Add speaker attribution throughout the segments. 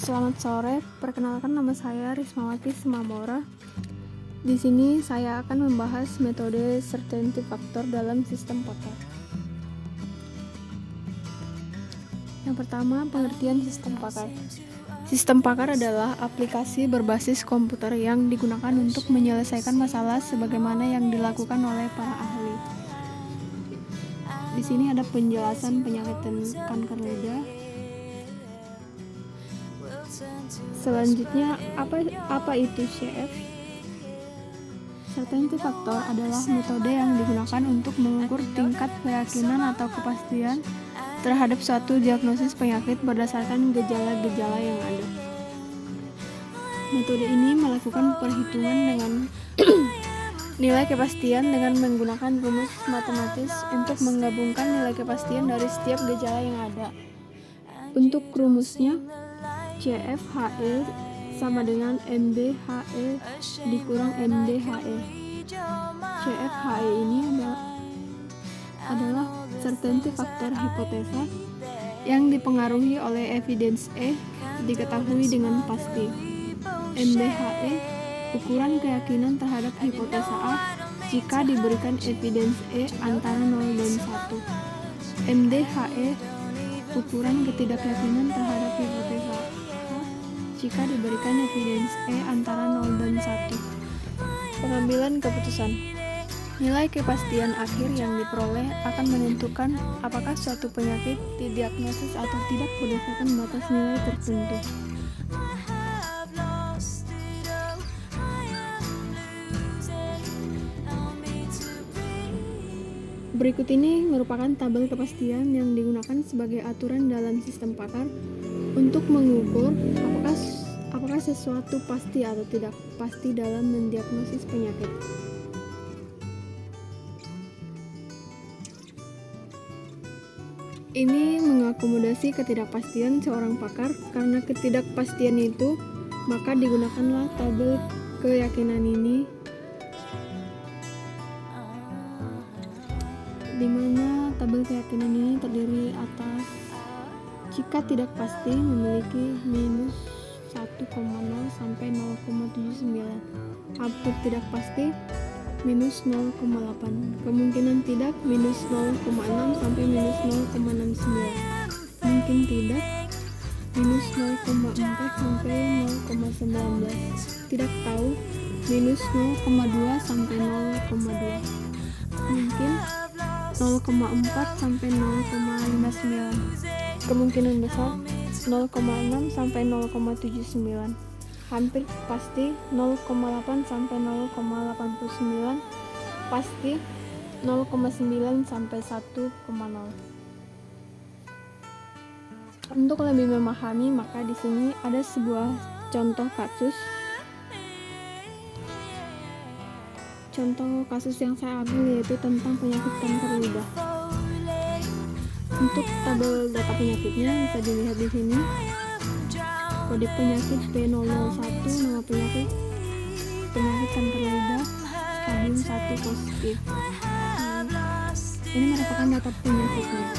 Speaker 1: Selamat sore, perkenalkan nama saya Rismawati Semamora. Di sini saya akan membahas metode certainty factor dalam sistem pakar. Yang pertama, pengertian sistem pakar. Sistem pakar adalah aplikasi berbasis komputer yang digunakan untuk menyelesaikan masalah sebagaimana yang dilakukan oleh para ahli. Di sini ada penjelasan penyakit kanker lidah. Selanjutnya, apa itu CF? Certainty factor adalah metode yang digunakan untuk mengukur tingkat keyakinan atau kepastian terhadap suatu diagnosis penyakit berdasarkan gejala-gejala yang ada. Metode ini melakukan perhitungan dengan nilai kepastian dengan menggunakan rumus matematis untuk menggabungkan nilai kepastian dari setiap gejala yang ada. Untuk rumusnya, CFHE sama dengan MBHE dikurang MDHE. CFHE ini adalah certainty factor hipotesa yang dipengaruhi oleh evidence E diketahui dengan pasti. MBHE ukuran keyakinan terhadap hipotesa A jika diberikan evidence E antara 0 dan 1. MDHE ukuran ketidakyakinan terhadap hipotesa A jika diberikan evidence E antara 0 dan 1. Pengambilan keputusan. Nilai kepastian akhir yang diperoleh akan menentukan apakah suatu penyakit didiagnosis atau tidak berdasarkan batas nilai tertentu. Berikut ini merupakan tabel kepastian yang digunakan sebagai aturan dalam sistem pakar untuk mengukur apakah sesuatu pasti atau tidak pasti dalam mendiagnosis penyakit. Ini mengakomodasi ketidakpastian seorang pakar. Karena ketidakpastian itu, maka digunakanlah tabel keyakinan ini, di mana tabel keyakinan ini terdiri atas jika tidak pasti memiliki minus 1,0 sampai 0,79, hampir tidak pasti minus 0,8, kemungkinan tidak minus 0,6 sampai minus 0,69, mungkin tidak minus 0,4 sampai 0,19, tidak tahu minus 0,2 sampai 0,2, mungkin 0,4 sampai 0,59, kemungkinan besar 0,6 sampai 0,79, hampir pasti 0,8 sampai 0,89, pasti 0,9 sampai 1,0. Untuk lebih memahami, maka di sini ada sebuah contoh kasus. Contoh kasus yang saya ambil yaitu tentang penyakit kanker lidah. Untuk tabel data penyakitnya bisa dilihat di sini. Kode penyakit P001, nama penyakit kanker lidah stadium 1 positif. Ini merupakan data penyakitnya.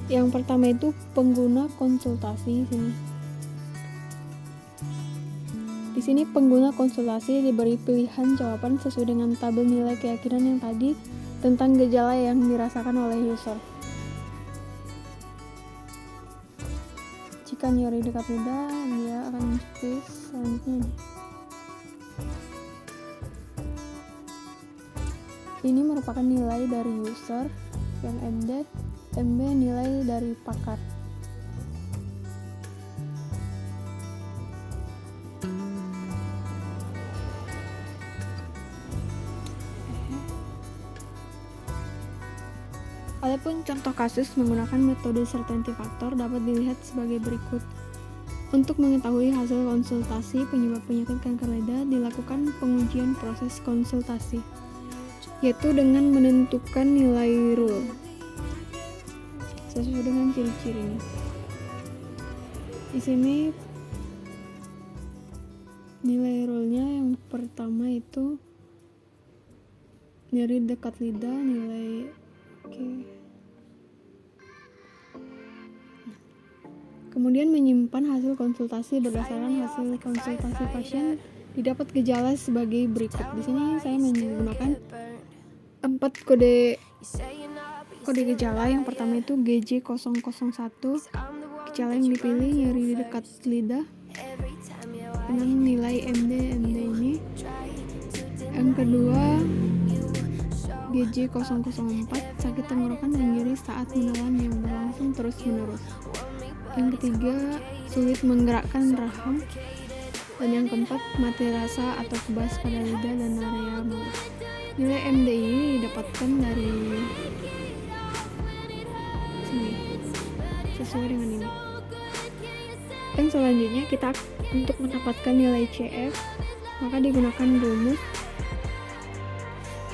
Speaker 1: Yang pertama itu pengguna konsultasi sini. Di sini pengguna konsultasi diberi pilihan jawaban sesuai dengan tabel nilai keyakinan yang tadi tentang gejala yang dirasakan oleh user. Jika nyeri dekat lidah, dia akan tulis selanjutnya. Ini merupakan nilai dari user, yang MB nilai dari pakar. Adapun contoh kasus menggunakan metode certainty factor dapat dilihat sebagai berikut. Untuk mengetahui hasil konsultasi penyebab penyakit kanker lidah, dilakukan pengujian proses konsultasi, yaitu dengan menentukan nilai rule sesuai dengan ciri-cirinya. Di sini Nilai rule-nya yang pertama itu nyeri dekat lidah, nilai Kemudian menyimpan hasil konsultasi. Berdasarkan hasil konsultasi pasien didapat gejala sebagai berikut. Di sini saya menggunakan 4 kode gejala. Yang pertama itu GJ001. Gejala yang dipilih nyeri dekat lidah dengan nilai MD ini. Yang kedua GJ004, sakit tenggorokan dan nyeri saat menelan yang berlangsung terus-menerus. Yang ketiga, sulit menggerakkan rahang. Dan yang keempat, mati rasa atau kebas pada lidah dan area mulut. Nilai MD ini didapatkan dari sini, sesuai dengan ini. Dan selanjutnya kita untuk mendapatkan nilai CF, maka digunakan rumus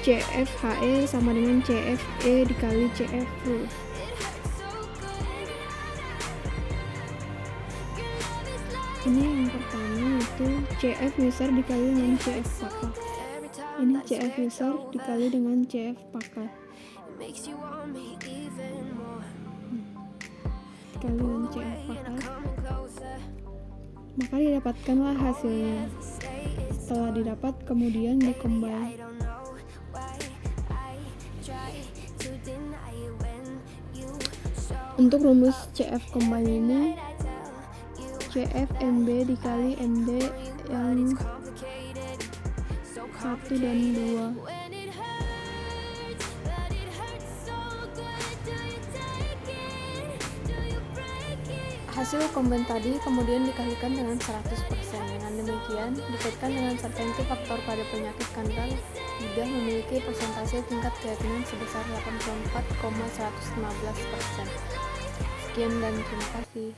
Speaker 1: CFHE sama dengan CFE dikali CF rule. Ini yang pertama itu CF user dikali dengan CF pakar. Ini CF user dikali dengan CF pakar. Dikali dengan CF pakar. Maka didapatkanlah hasilnya. Setelah didapat kemudian dikombin. Untuk rumus CF combine ini CF MB dikali MD yang 1 dan 2. Hasil combine tadi kemudian dikalikan dengan 100%. Dengan demikian, dikaitkan dengan certainty faktor pada penyakit kanker lidah memiliki persentase tingkat keyakinan sebesar 84,115%. Sekian dan terima kasih.